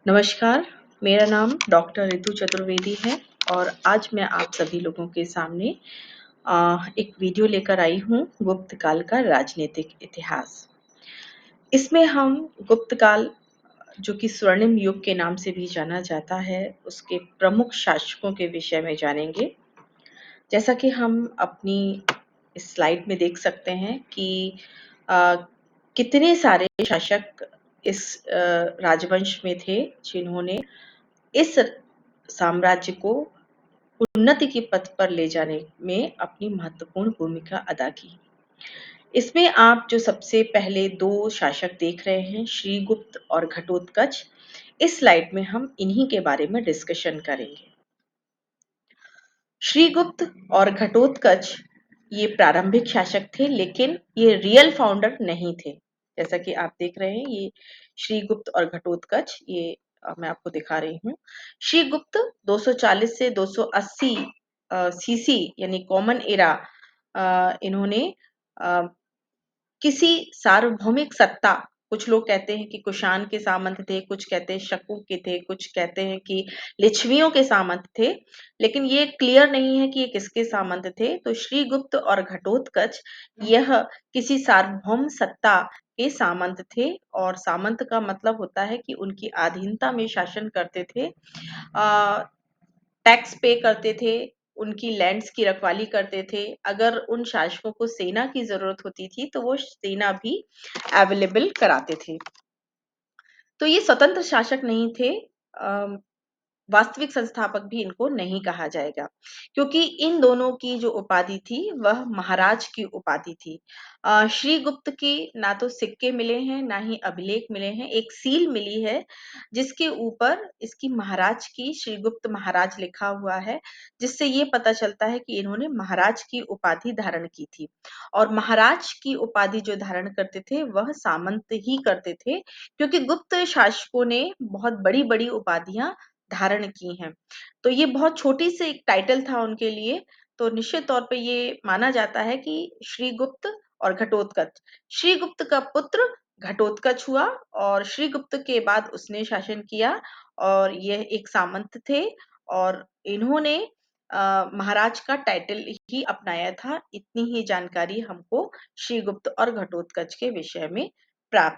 नमस्कार, मेरा नाम डॉक्टर रितु चतुर्वेदी है और आज मैं आप सभी लोगों के सामने एक वीडियो लेकर आई हूँ गुप्त काल का राजनीतिक इतिहास। इसमें हम गुप्त काल जो कि स्वर्णिम युग के नाम से भी जाना जाता है, उसके प्रमुख शासकों के विषय में जानेंगे। जैसा कि हम अपनी इस स्लाइड में देख सकते हैं कि अ, कितने सारे शासक इस राजवंश में थे जिन्होंने इस साम्राज्य को उन्नति के पथ पर ले जाने में अपनी महत्वपूर्ण भूमिका अदा की। इसमें आप जो सबसे पहले 2 शासक देख रहे हैं, श्रीगुप्त और घटोत्कच, इस स्लाइड में हम इन्हीं के बारे में डिस्कशन करेंगे। श्रीगुप्त और घटोत्कच ये प्रारंभिक शासक थे, लेकिन ये रियल फाउंडर नहीं थे। जैसा कि आप देख रहे हैं, ये श्रीगुप्त और घटोत्कच ये मैं आपको दिखा रही हूँ। श्रीगुप्त 240 से 280 सीसी यानी कॉमन एरा इन्होंने अ, किसी सार्वभौमिक सत्ता, कुछ लोग कहते हैं कि कुषाण के सामंत थे, कुछ कहते हैं शक के थे, कुछ कहते हैं कि लिच्छवियों के सामंत थे, लेकिन ये क्लियर नहीं है कि ये किसके सामंत थे। तो श्रीगुप्त और घटोत्कच यह किसी सार्वभौम सत्ता के सामंत थे और सामंत का मतलब होता है कि उनकी अधीनता में शासन करते थे, टैक्स पे करते थे, उनकी लैंड्स की रखवाली करते थे। अगर उन शासकों को सेना की ज़रूरत होती थी, तो वो सेना भी अवेलेबल कराते थे। तो ये स्वतंत्र शासक नहीं थे। अ, वास्तविक संस्थापक भी इनको नहीं कहा जाएगा, क्योंकि इन दोनों की जो उपाधि थी वह महाराज की उपाधि थी। श्रीगुप्त की ना तो सिक्के मिले हैं, ना ही अभिलेख मिले हैं। एक सील मिली है जिसके ऊपर इसकी महाराज की श्रीगुप्त महाराज लिखा हुआ है, जिससे ये पता चलता है कि इन्होंने महाराज की उपाधि धारण की थी। और महाराज की उपाधि जो धारण करते थे वह सामंत ही करते थे, क्योंकि गुप्त शासकों ने बहुत बड़ी-बड़ी उपाधियां धारण की हैं। तो ये बहुत छोटी सी एक टाइटल था उनके लिए, तो निश्चित तौर पे ये माना जाता है कि श्रीगुप्त और घटोत्कच, श्रीगुप्त का पुत्र घटोत्कच हुआ और श्रीगुप्त के बाद उसने शासन किया और यह एक सामंत थे और इन्होंने महाराज का टाइटल ही अपनाया था। इतनी ही जानकारी हमको श्रीगुप्त और घटोत्कच के विषय में प्राप्त